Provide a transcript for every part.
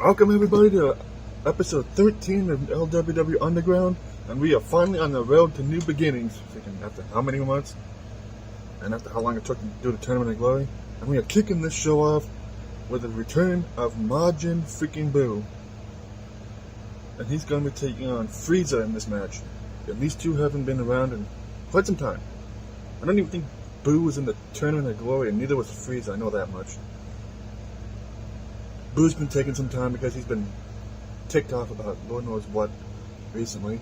Welcome everybody to episode 13 of LWW Underground, and we are finally on the road to new beginnings. Freaking after how many months, and after how long it took to do the Tournament of Glory, and we are kicking this show off with the return of Majin freaking Buu, and he's going to be taking on Frieza in this match. And these two haven't been around in quite some time. I don't even think Buu was in the Tournament of Glory, and neither was Frieza. I know that much. Buu's been taking some time because he's been ticked off about Lord knows what recently.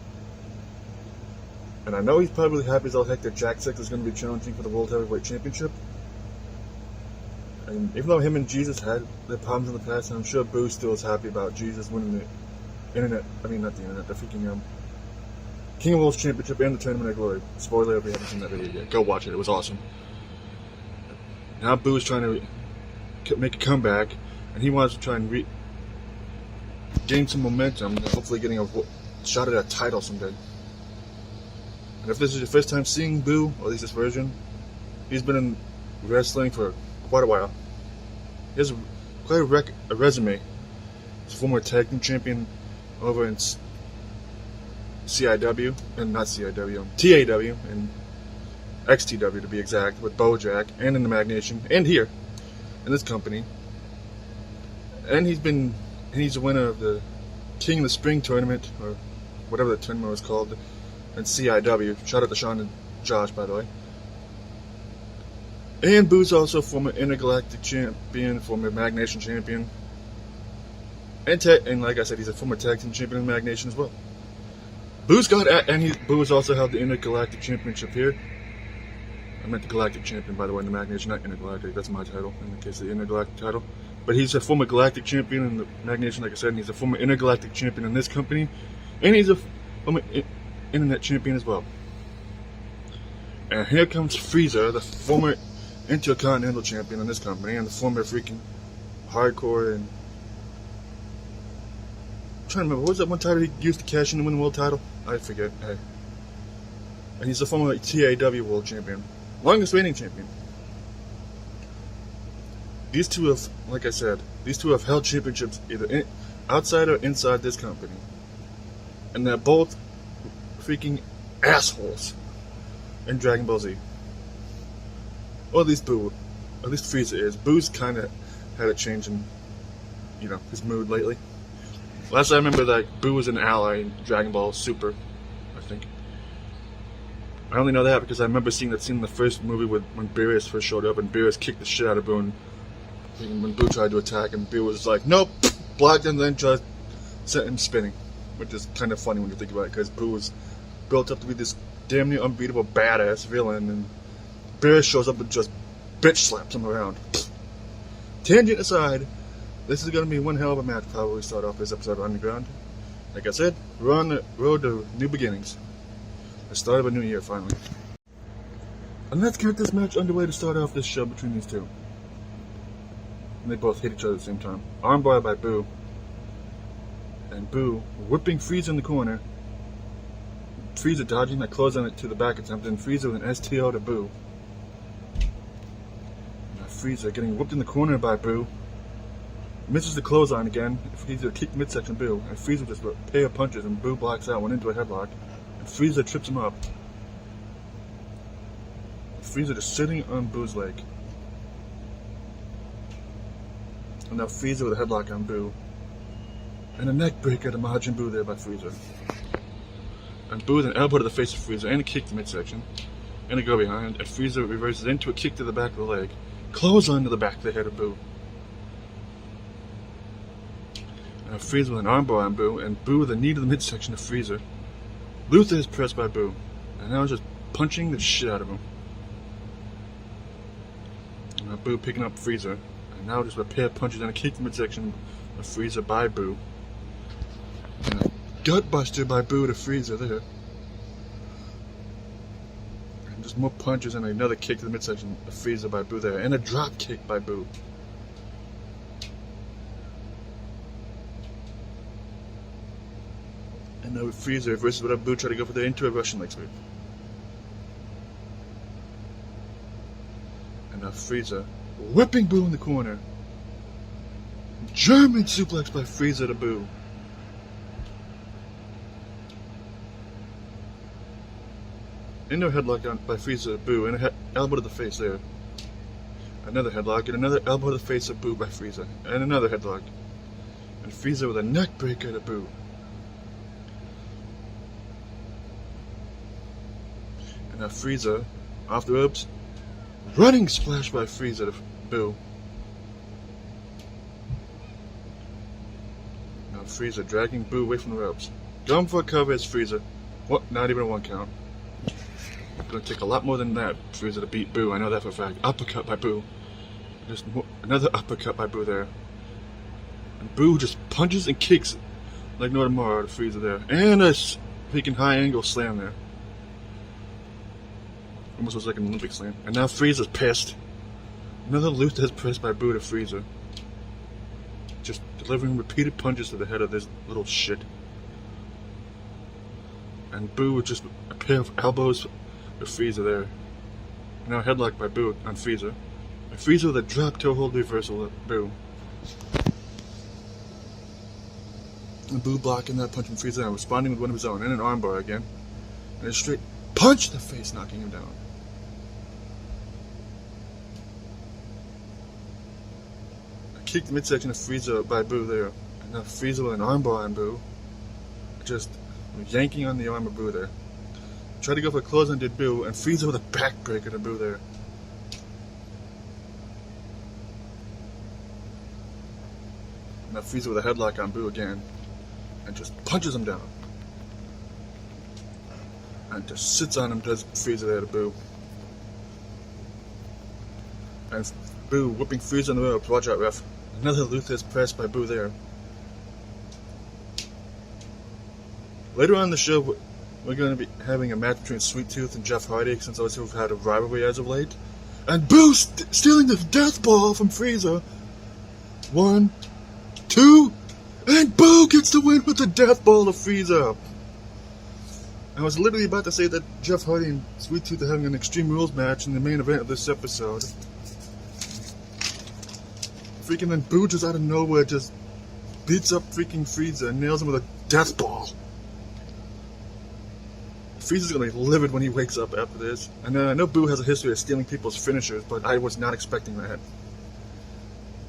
And I know he's probably happy as all heck that Jack 6 is going to be challenging for the World Heavyweight Championship. And even though him and Jesus had their problems in the past, I'm sure Buu still is happy about Jesus winning the the freaking King of Worlds Championship and the Tournament of Glory. Spoiler if you haven't seen that video yet. Go watch it, it was awesome. Now Buu is trying to make a comeback. And he wants to try and gain some momentum, and hopefully getting a shot at a title someday. And if this is your first time seeing Buu, or at least this version, he's been in wrestling for quite a while. He has quite a resume. He's a former tag team champion over in TAW, and XTW to be exact, with Bojack, and in the Mag Nation, and here, in this company. And he's a winner of the King of the Spring tournament, or whatever the tournament was called, and CIW. Shout out to Sean and Josh, by the way. And Buu's also former Intergalactic champion, former Mag Nation champion, and like I said, he's a former tag team champion in Mag Nation as well. Buu's also held the Intergalactic Championship here. I meant the Galactic Champion, by the way, in the Mag Nation, not Intergalactic. That's my title, in the case of the Intergalactic title. But he's a former Galactic Champion in the Mag Nation, like I said, and he's a former Intergalactic Champion in this company. And he's a former Internet Champion as well. And here comes Frieza, the former Intercontinental Champion in this company, and the former freaking Hardcore and... I'm trying to remember, what was that one title he used to cash in to win the world title? I forget. Hey. And he's a former TAW World Champion. Longest reigning champion. These two have, like I said, held championships either outside or inside this company. And they're both freaking assholes in Dragon Ball Z. Or at least Frieza is. Buu's kind of had a change in, his mood lately. Last I remember, Buu was an ally in Dragon Ball Super, I think. I only know that because I remember seeing that scene in the first movie when Beerus first showed up, and Beerus kicked the shit out of Buu. And when Buu tried to attack, and Buu was like, nope, blocked, and then just sent him spinning. Which is kind of funny when you think about it, because Buu was built up to be this damn near unbeatable badass villain, and Beerus shows up and just bitch slaps him around. Tangent aside, this is going to be one hell of a match. Probably start off this episode of Underground. Like I said, we're on the road to new beginnings. The start of a new year, finally. And let's get this match underway to start off this show between these two. And they both hit each other at the same time. Armbar by Buu. And Buu whipping Frieza in the corner. Frieza dodging that clothesline to the back attempt, and Frieza with an STO to Buu. Now Frieza getting whipped in the corner by Buu. Misses the clothesline again. Frieza kicked midsection Buu, and Frieza just a pair of punches, and Buu blocks out, went into a headlock. And Frieza trips him up. Frieza just sitting on Buu's leg. And now Frieza with a headlock on Buu. And a neck breaker to Majin Buu there by Frieza. And Buu with an elbow to the face of Frieza, and a kick to midsection. And a go behind, and Frieza reverses into a kick to the back of the leg. Clothesline to the back of the head of Buu. And Frieza with an armbar on Buu, and Buu with a knee to the midsection of Frieza. Luther is pressed by Buu, and now just punching the shit out of him. And now Buu picking up Frieza, and now just a pair of punches and a kick to midsection of Frieza by Buu. And a gutbuster by Buu to Frieza there. And just more punches and another kick to the midsection of Frieza by Buu there, and a drop kick by Buu. And now Frieza versus whatever Buu tried to go for there into a Russian leg sweep. And now Frieza whipping Buu in the corner. German suplex by Frieza to Boo. Inner headlock by Frieza to Boo, and a elbow to the face there. Another headlock, and another elbow to the face of Boo by Frieza, and another headlock. And Frieza with a neck breaker to Boo. And now Frieza, off the ropes, running splash by Frieza to Boo. Now Frieza dragging Boo away from the ropes. Going for a cover as Frieza. What? Not even a 1 count. Gonna take a lot more than that for Frieza to beat Boo. I know that for a fact. Uppercut by Boo. Just another uppercut by Boo there. And Boo just punches and kicks like no tomorrow to Frieza there. And a freaking high angle slam there. Almost was like an Olympic slam. And now Frieza's pissed. Another Luthez press by Boo to Frieza. Just delivering repeated punches to the head of this little shit. And Boo with just a pair of elbows with Frieza there. Now headlock by Boo on Frieza. And Frieza with a drop toe hold reversal at Boo. And Boo blocking that punch from Frieza and responding with one of his own and an armbar again. And a straight punch to the face, knocking him down. A kick to midsection of Frieza by Boo there. And now Frieza with an armbar on Boo. Just yanking on the arm of Boo there. Tried to go for a close on did Boo, and Frieza with a backbreaker to Boo there. Now Frieza with a headlock on Boo again, and just punches him down. And just sits on him, does Frieza there to Boo. And Boo whipping Frieza on the ropes. Watch out, ref. Another Luthez press by Boo there. Later on in the show, we're going to be having a match between Sweet Tooth and Jeff Hardy, since those two have had a rivalry as of late. And Boo stealing the death ball from Frieza. 1, 2, and Boo gets the win with the death ball to Frieza. I was literally about to say that Jeff Hardy and Sweet Tooth are having an Extreme Rules match in the main event of this episode. Freaking then Boo just out of nowhere just beats up freaking Frieza and nails him with a death ball. Frieza's gonna be livid when he wakes up after this. And I know Boo has a history of stealing people's finishers, but I was not expecting that.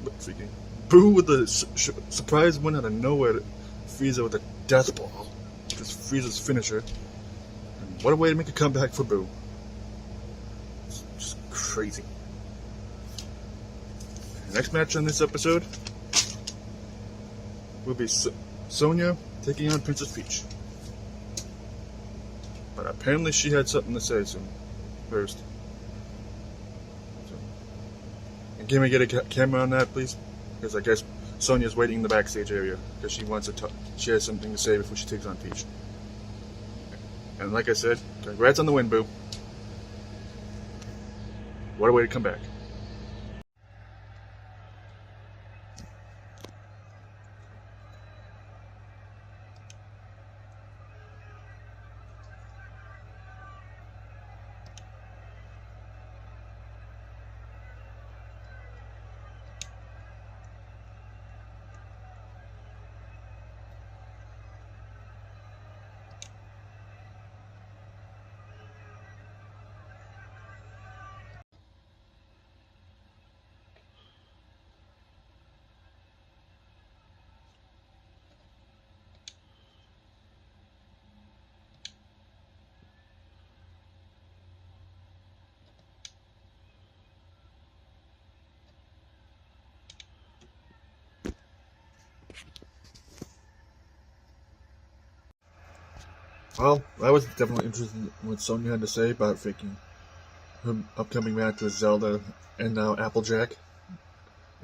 But freaking Boo with the surprise win out of nowhere to Frieza with a death ball. Just Frieza's finisher. And what a way to make a comeback for Boo. It's just crazy. The next match on this episode will be Sonya taking on Princess Peach. But apparently she had something to say soon. First. So, and can we get a camera on that, please? Because I guess Sonya's waiting in the backstage area because she wants to talk. She has something to say before she takes on Peach. And like I said, congrats on the win, Boo. What a way to come back. Well, I was definitely interested in what Sonya had to say about freaking her upcoming match with Zelda and now Applejack.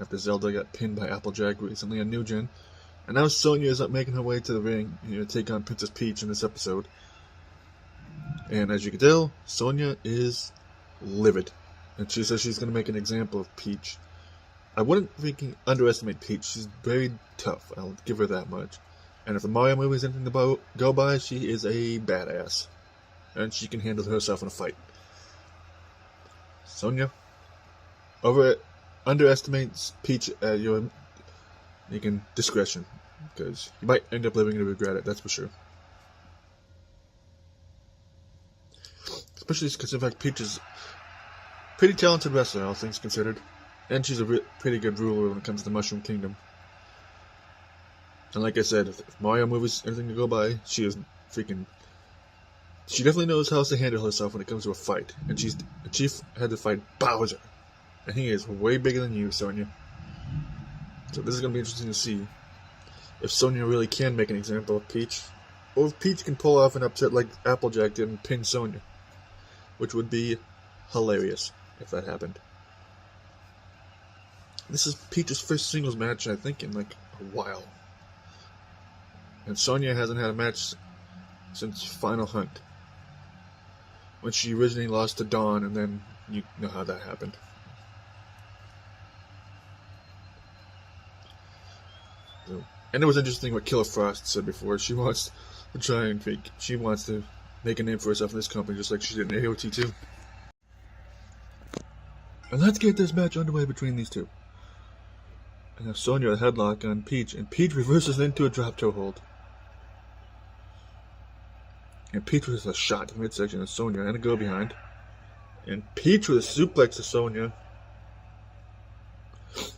After Zelda got pinned by Applejack recently on New Gen. And now Sonya is up making her way to the ring, to take on Princess Peach in this episode. And as you can tell, Sonya is livid. And she says she's going to make an example of Peach. I wouldn't freaking underestimate Peach. She's very tough. I'll give her that much. And if the Mario movie is anything to go by, she is a badass. And she can handle herself in a fight. Sonya underestimates Peach at your making discretion, because you might end up living to regret it, that's for sure. Especially because, in fact, Peach is a pretty talented wrestler, all things considered. And she's a pretty good ruler when it comes to the Mushroom Kingdom. And like I said, if Mario movies anything to go by, she is freaking... She definitely knows how to handle herself when it comes to a fight. And she had to fight Bowser. And he is way bigger than you, Sonya. So this is going to be interesting to see if Sonya really can make an example of Peach. Or if Peach can pull off an upset like Applejack did and pin Sonya. Which would be hilarious if that happened. This is Peach's first singles match, I think, in like a while. And Sonya hasn't had a match since Final Hunt, when she originally lost to Dawn, and then you know how that happened. So, and it was interesting what Killer Frost said before. She wants to try and she wants to make a name for herself in this company, just like she did in AOT too. And let's get this match underway between these two. And have Sonya a headlock on Peach, and Peach reverses into a drop toe hold. And Peach with a shot to the midsection of Sonya and a go behind. And Peach with a suplex to Sonya.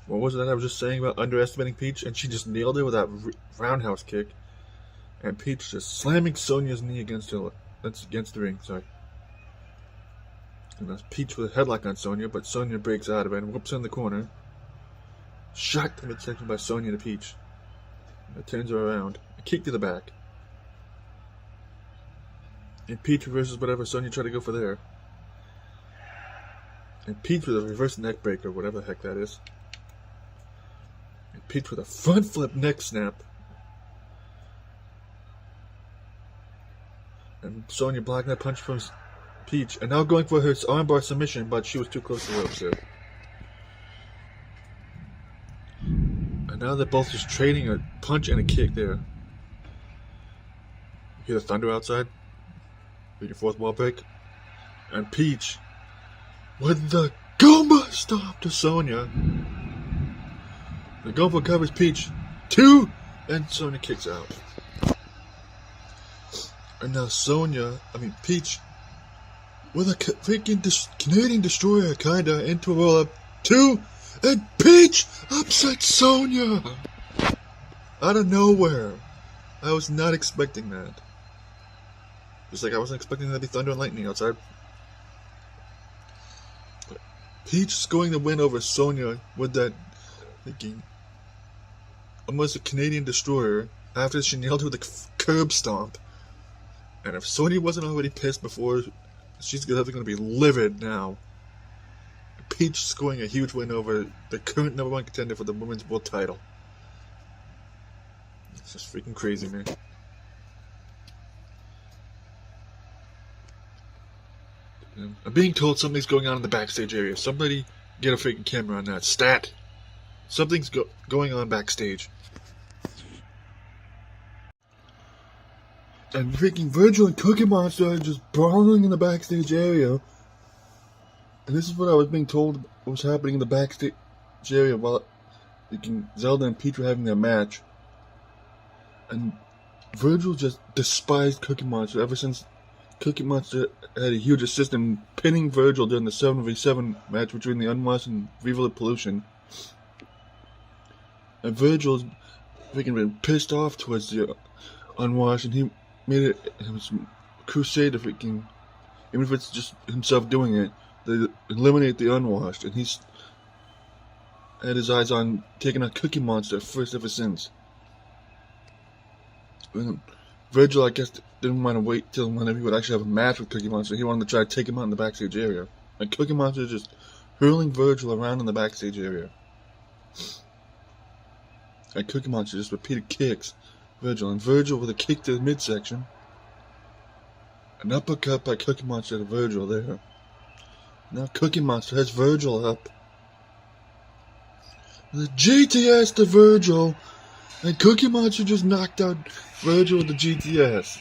What was that I was just saying about underestimating Peach? And she just nailed it with that roundhouse kick. And Peach just slamming Sonya's knee against the ring, sorry. And that's Peach with a headlock on Sonya, but Sonya breaks out of it and whoops in the corner. Shot to the midsection by Sonya to Peach. And it turns her around. A kick to the back. And Peach reverses whatever Sonya tried to go for there. And Peach with a reverse neck breaker, whatever the heck that is. And Peach with a front flip neck snap. And Sonya blocking that punch from Peach. And now going for her armbar submission, but she was too close to the ropes there. And now they're both just trading a punch and a kick there. You hear the thunder outside? Your fourth wall break. And Peach with the Goomba stomp to Sonya. The Goomba covers Peach. 2! And Sonya kicks out. And now Peach with a freaking Canadian Destroyer, kinda, into a roll-up. 2! And Peach upsets Sonya! Out of nowhere. I was not expecting that. Just like I wasn't expecting there to be thunder and lightning outside. But Peach scoring the win over Sonya with that freaking almost a Canadian Destroyer after she nailed her with a curb stomp. And if Sonya wasn't already pissed before, she's definitely going to be livid now. Peach scoring a huge win over the current #1 contender for the Women's World title. It's just freaking crazy, man. I'm being told something's going on in the backstage area. Somebody get a freaking camera on that. Stat! Something's going on backstage. And freaking Virgil and Cookie Monster are just brawling in the backstage area. And this is what I was being told was happening in the backstage area while Zelda and Peach were having their match. And Virgil just despised Cookie Monster ever since Cookie Monster had a huge assist in pinning Virgil during the 7v7 match between the Unwashed and Viva La Pollution. And Virgil's freaking been pissed off towards the Unwashed, and he made it his crusade to freaking, even if it's just himself doing it, they eliminate the Unwashed, and he's had his eyes on taking on Cookie Monster first ever since. And Virgil, I guess, didn't want to wait till whenever he would actually have a match with Cookie Monster. He wanted to try to take him out in the backstage area. And Cookie Monster is just hurling Virgil around in the backstage area. And Cookie Monster just repeated kicks Virgil. And Virgil with a kick to the midsection. An uppercut by Cookie Monster to Virgil there. Now Cookie Monster has Virgil up. The GTS to Virgil. And Cookie Monster just knocked out Virgil with the GTS.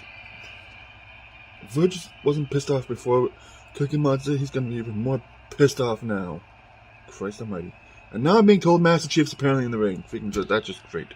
Virgil wasn't pissed off before Cookie Monster. He's going to be even more pissed off now. Christ almighty. And now I'm being told Master Chief's apparently in the ring. That's just great.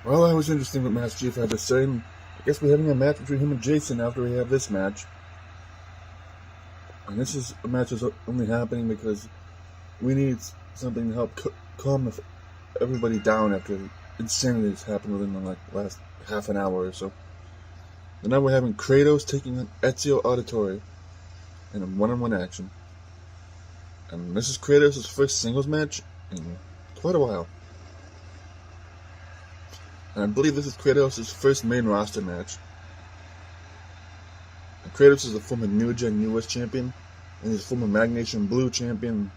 Well, that was interesting what Master Chief had to say. I guess we're having a match between him and Jason after we have this match. And this is a match that's only happening because we need something to help calm everybody down after the insanity that's happened within the last half an hour or so. And now we're having Kratos taking on Ezio Auditore in a one-on-one action. And this is Kratos' first singles match in quite a while. And I believe this is Kratos' first main roster match. And Kratos is a former New Gen US champion, and he's a former Magnation Blue champion,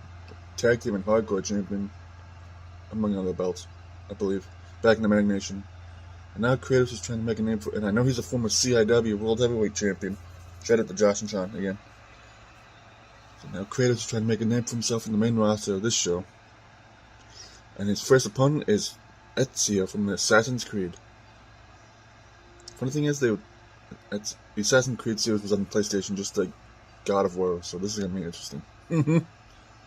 Tag Team and Hardcore champion, among other belts, I believe, back in the Magnation. And now Kratos is trying to make a name and I know he's a former CIW World Heavyweight champion. Shout out to Josh and Sean again. So now Kratos is trying to make a name for himself in the main roster of this show. And his first opponent is Ezio from the Assassin's Creed. Funny thing is, the Assassin's Creed series was on PlayStation, just like God of War, so this is gonna be interesting. And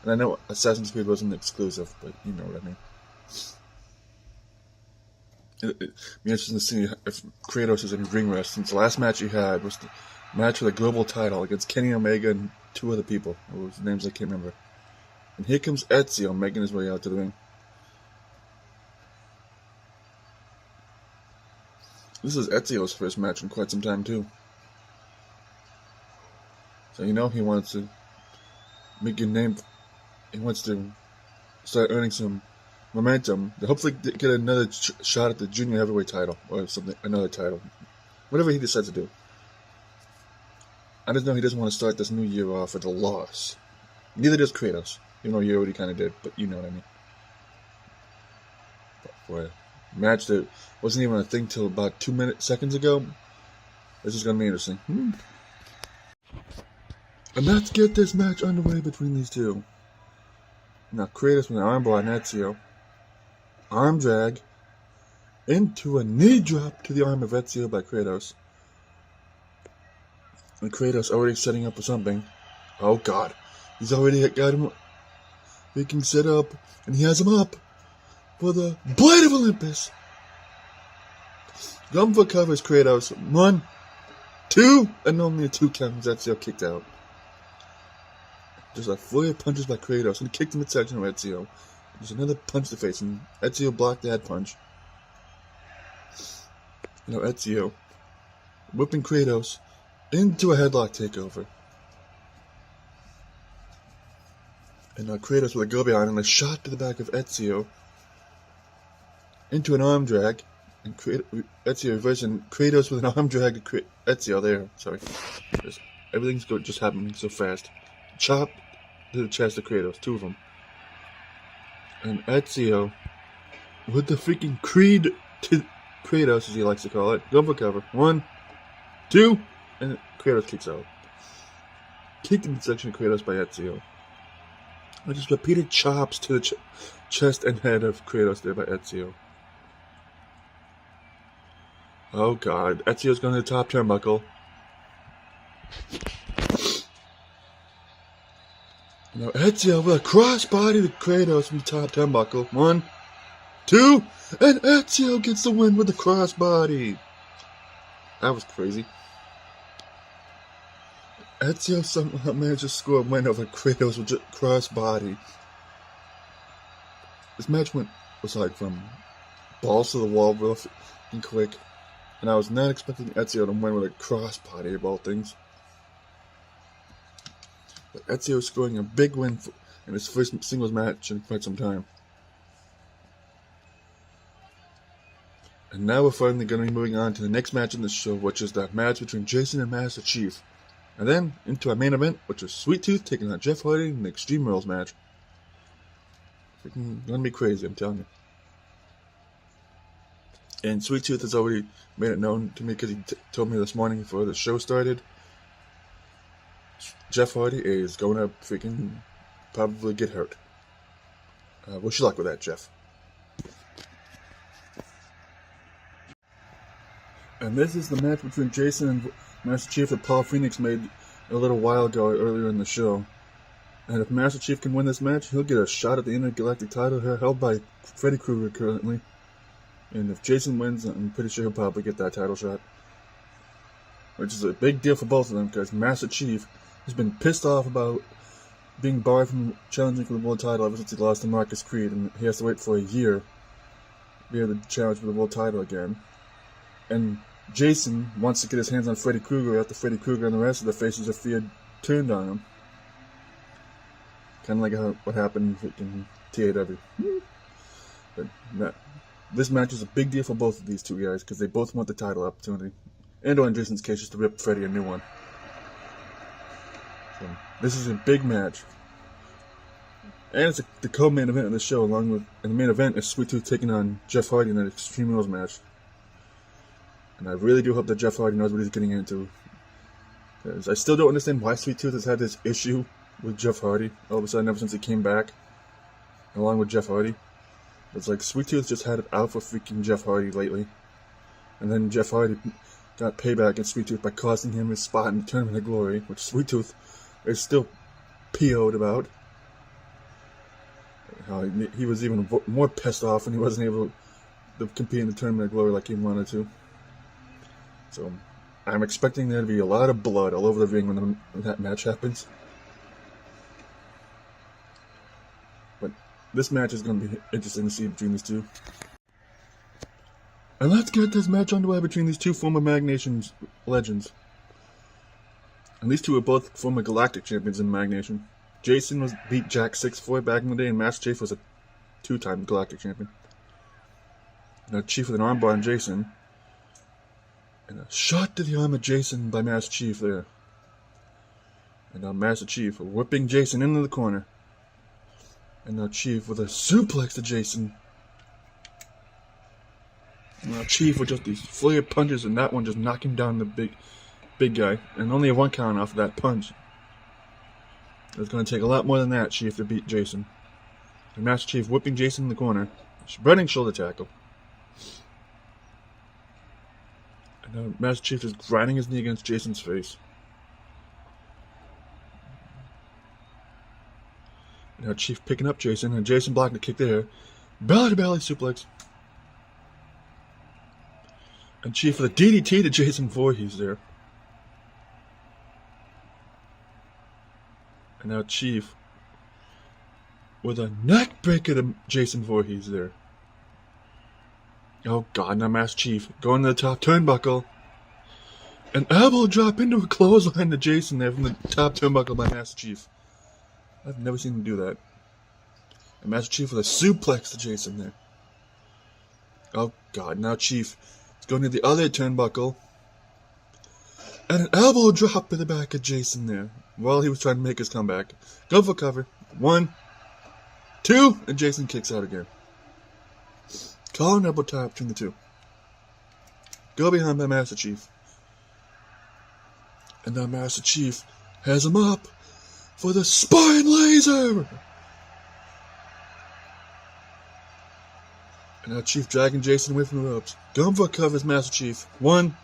I know Assassin's Creed wasn't exclusive, but you know what I mean. It'd be interesting to see if Kratos is in ring rust, since the last match he had was the match for the global title against Kenny Omega and two other people, whose names I can't remember. And here comes Ezio making his way out to the ring. This is Ezio's first match in quite some time, too. So, you know, he wants to make a name. He wants to start earning some momentum to hopefully get another shot at the junior heavyweight title or something, another title. Whatever he decides to do. I just know he doesn't want to start this new year off with a loss. Neither does Kratos, even though he already kind of did, but you know what I mean. But for a match that wasn't even a thing till about 2 seconds ago, this is going to be interesting. And let's get this match underway between these two. Now Kratos with an armbar on Ezio. Arm drag into a knee drop to the arm of Ezio by Kratos. And Kratos already setting up for something. Oh god. He's already got him making set up. And he has him up for the Blade of Olympus. Gumva covers Kratos. 1, 2, and only a 2 count as Ezio kicked out. There's a flurry of punches by Kratos, and he kicked him in section of Ezio. There's another punch to the face, and Ezio blocked that punch. You know, Ezio whipping Kratos into a headlock takeover. And now Kratos with a go behind and a shot to the back of Ezio into an arm drag. And Ezio reversing Kratos with an arm drag to Ezio there. Sorry. Everything's just happening so fast. Chop to the chest of Kratos, 2 of them. And Ezio with the freaking Creed to Kratos, as he likes to call it. Go for cover. 1, 2, and Kratos kicks out. Kicked in the section of Kratos by Ezio. And just repeated chops to the chest and head of Kratos there by Ezio. Oh god, Ezio's going to the top turnbuckle. Now Ezio with a crossbody to Kratos from the top turnbuckle. 1, 2, and Ezio gets the win with the crossbody. That was crazy. Ezio somehow managed to score a win over Kratos with just crossbody. This match was like from balls to the wall real and quick, and I was not expecting Ezio to win with a crossbody of all things. But Ezio is scoring a big win in his first singles match in quite some time. And now we're finally going to be moving on to the next match in the show, which is that match between Jason and Master Chief. And then into our main event, which is Sweet Tooth taking on Jeff Hardy in the Extreme Rules match. Freaking gonna be crazy, I'm telling you. And Sweet Tooth has already made it known to me because he told me this morning before the show started. Jeff Hardy is going to freaking probably get hurt. Wish you luck with that, Jeff. And this is the match between Jason and Master Chief that Paul Phoenix made a little while ago earlier in the show. And if Master Chief can win this match, he'll get a shot at the Intergalactic title held by Freddy Krueger currently. And if Jason wins, I'm pretty sure he'll probably get that title shot. Which is a big deal for both of them, because Master Chief has been pissed off about being barred from challenging for the world title ever since he lost to Marcus Creed, and he has to wait for a year to be able to challenge for the world title again. And Jason wants to get his hands on Freddy Krueger after Freddy Krueger and the rest of the Faces of Fear turned on him. Kind of like what happened in TAW. But this match is a big deal for both of these two guys, because they both want the title opportunity. And in Jason's case, just to rip Freddy a new one. So, this is a big match. And it's the co-main event of the show, along with, and the main event is Sweet Tooth taking on Jeff Hardy in an Extreme Rules match. And I really do hope that Jeff Hardy knows what he's getting into. Because I still don't understand why Sweet Tooth has had this issue with Jeff Hardy all of a sudden ever since he came back, along with Jeff Hardy. It's like Sweet Tooth just had it out for freaking Jeff Hardy lately. And then Jeff Hardy got payback against Sweet Tooth by costing him his spot in the Tournament of Glory, which Sweet Tooth is still PO'd about. How he was even more pissed off when he wasn't able to compete in the Tournament of Glory like he wanted to. So I'm expecting there to be a lot of blood all over the ring when that match happens. But this match is going to be interesting to see between these two. And let's get this match underway between these two former Mag Nation legends. And these two are both former Galactic champions in Mag Nation. Jason beat Jack 6'4" back in the day, and Master Chief was a 2-time Galactic champion. Now Chief with an armbar on Jason. And a shot to the arm of Jason by Master Chief there. And now Master Chief whipping Jason into the corner. And now Chief with a suplex to Jason. And now Chief with just these flare punches, and that one just knocking down the big guy. And only a 1 count off of that punch. It's going to take a lot more than that, Chief, to beat Jason. And Master Chief whipping Jason in the corner. Running shoulder tackle. And now Master Chief is grinding his knee against Jason's face. And now Chief picking up Jason, and Jason blocking the kick there. Belly to belly suplex. And Chief with a DDT to Jason Voorhees there. And now Chief with a neck breaker to Jason Voorhees there. Oh god, now Master Chief going to the top turnbuckle. An elbow drop into a clothesline to Jason there from the top turnbuckle by Master Chief. I've never seen him do that. And Master Chief with a suplex to Jason there. Oh god, now Chief is going to the other turnbuckle. And an elbow drop in the back of Jason there while he was trying to make his comeback. Go for cover. 1, 2, and Jason kicks out again. Call an elbow tie between the two. Go behind by Master Chief. And now Master Chief has him up for the spine laser. And now Chief dragging Jason away from the ropes. Going for a cover is Master Chief. 1,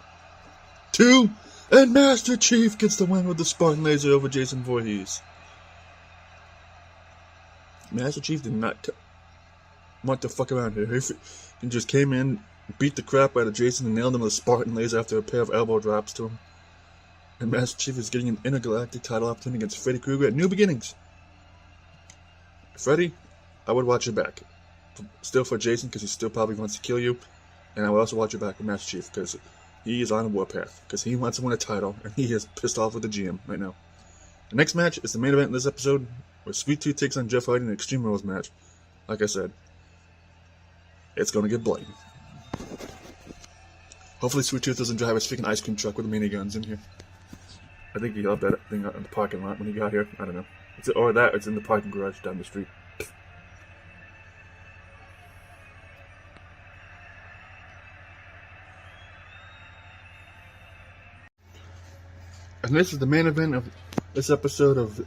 2, And Master Chief gets the win with the Spartan Laser over Jason Voorhees. Master Chief did not want to fuck around here. He just came in, beat the crap out of Jason, and nailed him with a Spartan Laser after a pair of elbow drops to him. And Master Chief is getting an intergalactic title opportunity against Freddy Krueger at New Beginnings. Freddy, I would watch your back. Still for Jason, because he still probably wants to kill you. And I would also watch your back with Master Chief, because he is on a warpath. Because he wants to win a title, and he is pissed off with the GM right now. The next match is the main event in this episode, where Sweet Tooth takes on Jeff Hardy in an Extreme Rules match. Like I said, it's going to get bloody. Hopefully Sweet Tooth doesn't drive his freaking ice cream truck with miniguns in here. I think he left that thing out in the parking lot when he got here. I don't know. It's in the parking garage down the street. And this is the main event of this episode of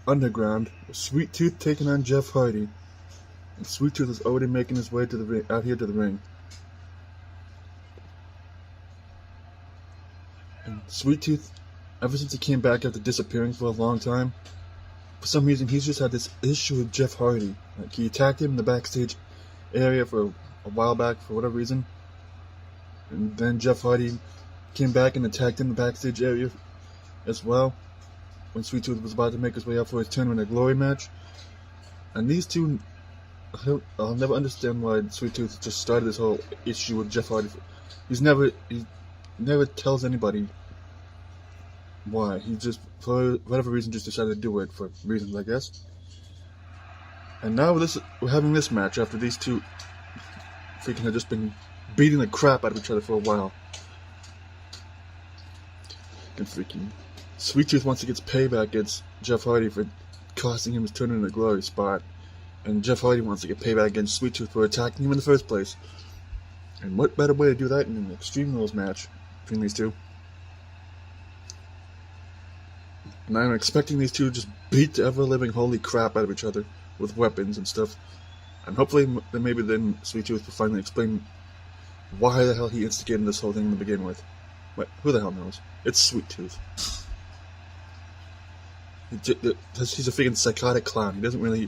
Underground. Sweet Tooth taking on Jeff Hardy. And Sweet Tooth is already making his way to the out here to the ring. And Sweet Tooth, ever since he came back after disappearing for a long time, for some reason he's just had this issue with Jeff Hardy. Like, he attacked him in the backstage area for a while back for whatever reason. And then Jeff Hardy came back and attacked him in the backstage area as well, when Sweet Tooth was about to make his way up for his Tournament of Glory match. And these two, I'll never understand why Sweet Tooth just started this whole issue with Jeff Hardy. He never tells anybody why. He just, for whatever reason, just decided to do it for reasons, I guess. And now we're having this match after these two freaking have just been beating the crap out of each other for a while. And freaking Sweet Tooth wants to get payback against Jeff Hardy for costing him his Tournament of Glory spot. And Jeff Hardy wants to get payback against Sweet Tooth for attacking him in the first place. And what better way to do that in an Extreme Rules match between these two? And I'm expecting these two to just beat the ever-living holy crap out of each other with weapons and stuff. And hopefully maybe then Sweet Tooth will finally explain why the hell he instigated this whole thing to begin with. What? Who the hell knows? It's Sweet Tooth. He's a freaking psychotic clown. He doesn't really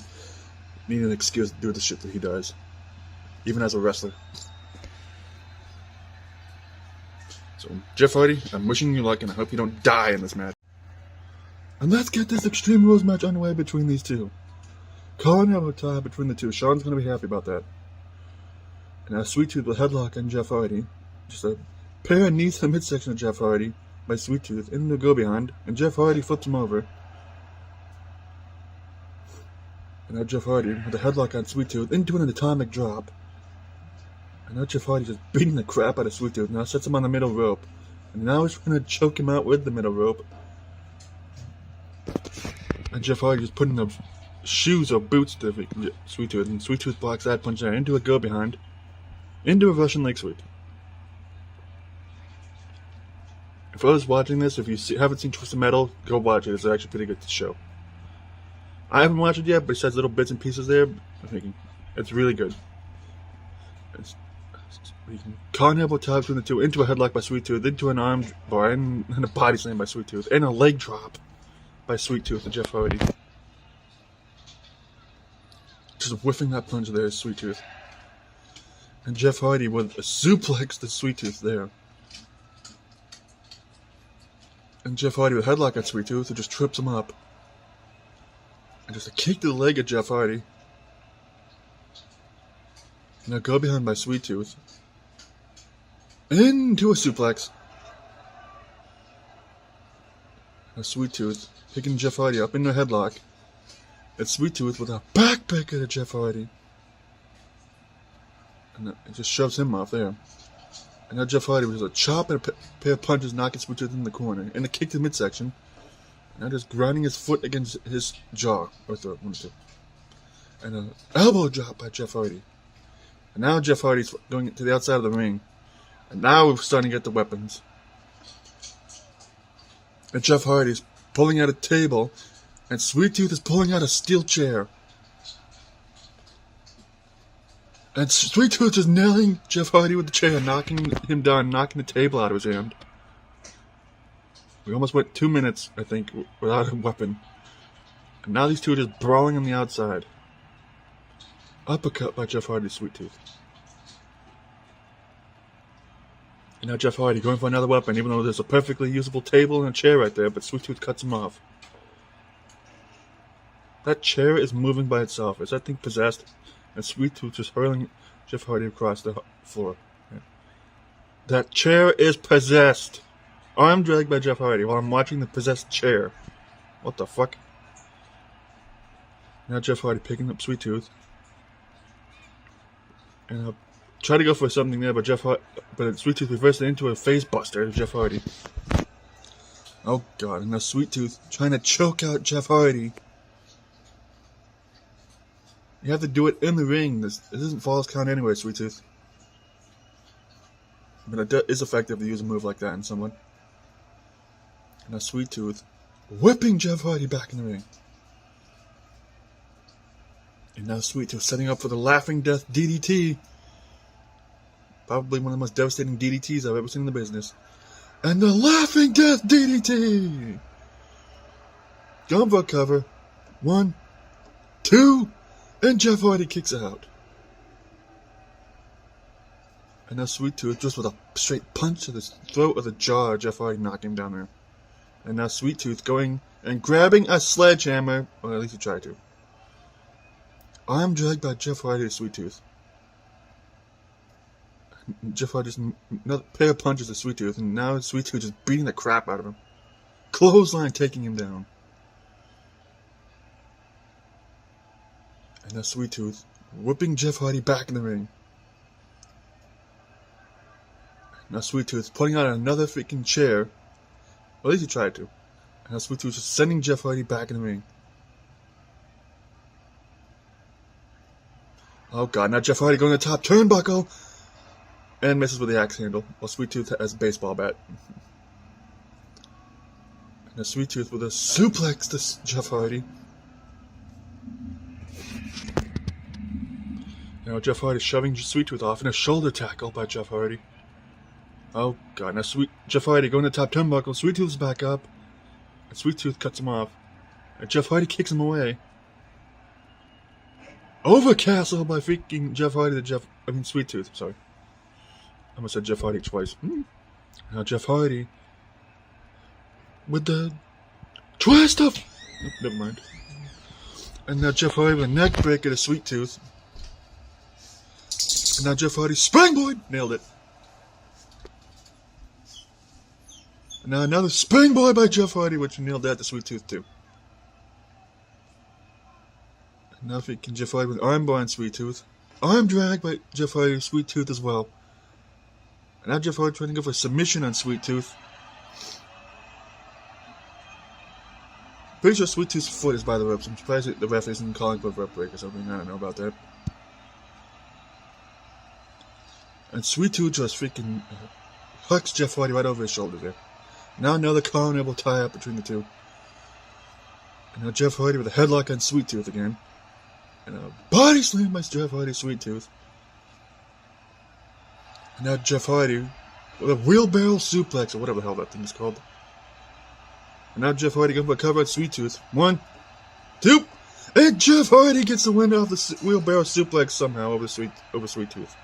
need an excuse to do the shit that he does, even as a wrestler. So, Jeff Hardy, I'm wishing you luck, and I hope you don't die in this match. And let's get this Extreme Rules match underway between these two. Carnival tie between the two. Sean's gonna be happy about that. And now Sweet Tooth will headlock on Jeff Hardy. Just a pair of knees to the midsection of Jeff Hardy by Sweet Tooth into the go behind, and Jeff Hardy flips him over. And now Jeff Hardy with a headlock on Sweet Tooth into an atomic drop. And now Jeff Hardy just beating the crap out of Sweet Tooth. Now sets him on the middle rope. And now he's going to choke him out with the middle rope. And Jeff Hardy just putting up shoes or boots to Sweet Tooth. And Sweet Tooth blocks that punch there into a go behind. Into a Russian leg sweep. For those watching this, if you haven't seen Twisted Metal, go watch it. It's actually pretty good show. I haven't watched it yet, but it has little bits and pieces there. I'm thinking it's really good. Carnival tie between the two into a headlock by Sweet Tooth, into an arm bar, and a body slam by Sweet Tooth, and a leg drop by Sweet Tooth and Jeff Hardy. Just whiffing that punch there, Sweet Tooth. And Jeff Hardy with a suplex to Sweet Tooth there. And Jeff Hardy with a headlock at Sweet Tooth, who just trips him up. And just a kick to the leg of Jeff Hardy. Now go behind by Sweet Tooth. Into a suplex. Now Sweet Tooth picking Jeff Hardy up into a headlock. It's Sweet Tooth with a backbreaker to Jeff Hardy. And it just shoves him off there. And now Jeff Hardy with a chop and a pair of punches knocking Sweet Tooth in the corner. And a kick to the midsection. Now just grinding his foot against his jaw. Or throat, one or two. And an elbow drop by Jeff Hardy. And now Jeff Hardy's going to the outside of the ring. And now we're starting to get the weapons. And Jeff Hardy's pulling out a table. And Sweet Tooth is pulling out a steel chair. And Sweet Tooth is nailing Jeff Hardy with the chair, knocking him down, knocking the table out of his hand. We almost went 2 minutes, I think, without a weapon. And now these two are just brawling on the outside. Uppercut by Jeff Hardy, Sweet Tooth. And now Jeff Hardy going for another weapon, even though there's a perfectly usable table and a chair right there, but Sweet Tooth cuts him off. That chair is moving by itself. Is that thing possessed? And Sweet Tooth just hurling Jeff Hardy across the floor. Yeah. That chair is possessed. Arm dragged by Jeff Hardy while I'm watching the possessed chair. What the fuck? Now Jeff Hardy picking up Sweet Tooth. And I'll try to go for something there, but Sweet Tooth reversed it into a face buster to Jeff Hardy. Oh god, and now Sweet Tooth trying to choke out Jeff Hardy. You have to do it in the ring. This isn't Falls Count anyway, Sweet Tooth. But it is effective to use a move like that in someone. Now Sweet Tooth whipping Jeff Hardy back in the ring. And now Sweet Tooth setting up for the Laughing Death DDT. Probably one of the most devastating DDTs I've ever seen in the business. And the Laughing Death DDT! Going for a cover. 1, 2, and Jeff Hardy kicks out. And now Sweet Tooth just with a straight punch to the throat of the jaw, Jeff Hardy knocked him down there. And now Sweet Tooth going and grabbing a sledgehammer, or at least he tried to. Arm dragged by Jeff Hardy to Sweet Tooth. Jeff Hardy just another pair of punches to Sweet Tooth, and now Sweet Tooth just beating the crap out of him. Clothesline taking him down. And now Sweet Tooth whipping Jeff Hardy back in the ring. Now Sweet Tooth putting out another freaking chair. Or at least he tried to. And now Sweet Tooth just sending Jeff Hardy back in the ring. Oh god, now Jeff Hardy going to the top turnbuckle. And misses with the axe handle. While Sweet Tooth has a baseball bat. And now Sweet Tooth with a suplex to Jeff Hardy. Now Jeff Hardy shoving Sweet Tooth off in a shoulder tackle by Jeff Hardy. Oh god, now Jeff Hardy going to the top turnbuckle. Sweet Tooth's back up. And Sweet Tooth cuts him off. And Jeff Hardy kicks him away. Overcastle by freaking Jeff Hardy to Sweet Tooth, sorry. I almost said Jeff Hardy twice. Now Jeff Hardy with the twist of... never mind. And now Jeff Hardy with a neck breaker to Sweet Tooth. And now Jeff Hardy springboard! Nailed it. And now another springboard by Jeff Hardy, which nailed that to Sweet Tooth too. And now freaking Jeff Hardy with armbar on Sweet Tooth. Arm drag by Jeff Hardy, Sweet Tooth as well. And now Jeff Hardy trying to go for a submission on Sweet Tooth. Pretty sure Sweet Tooth's foot is by the ropes. I'm surprised the ref isn't calling for a rope break or something. I don't know about that. And Sweet Tooth just freaking hucks Jeff Hardy right over his shoulder there. Now another carnival tie-up between the two. And now Jeff Hardy with a headlock on Sweet Tooth again. And a body slam by Jeff Hardy, Sweet Tooth. And now Jeff Hardy with a wheelbarrow suplex, or whatever the hell that thing is called. And now Jeff Hardy going for a cover on Sweet Tooth. 1, 2, and Jeff Hardy gets the win off the wheelbarrow suplex somehow over Sweet Tooth.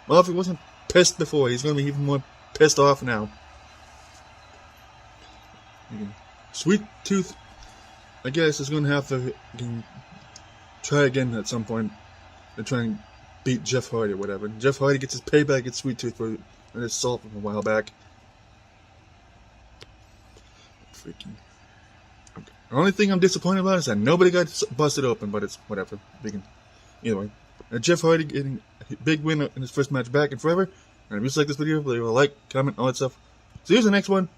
Well, if he wasn't pissed before, he's going to be even more pissed off now. Sweet Tooth, I guess, is going to have to try again at some point to try and beat Jeff Hardy or whatever. Jeff Hardy gets his payback at Sweet Tooth for an assault from a while back. Freaking. Okay. The only thing I'm disappointed about is that nobody got busted open, but it's whatever. Either way. Jeff Hardy getting a big win in his first match back in forever. And if you like this video, leave a like, comment, all that stuff. See you in the next one.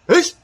Peace!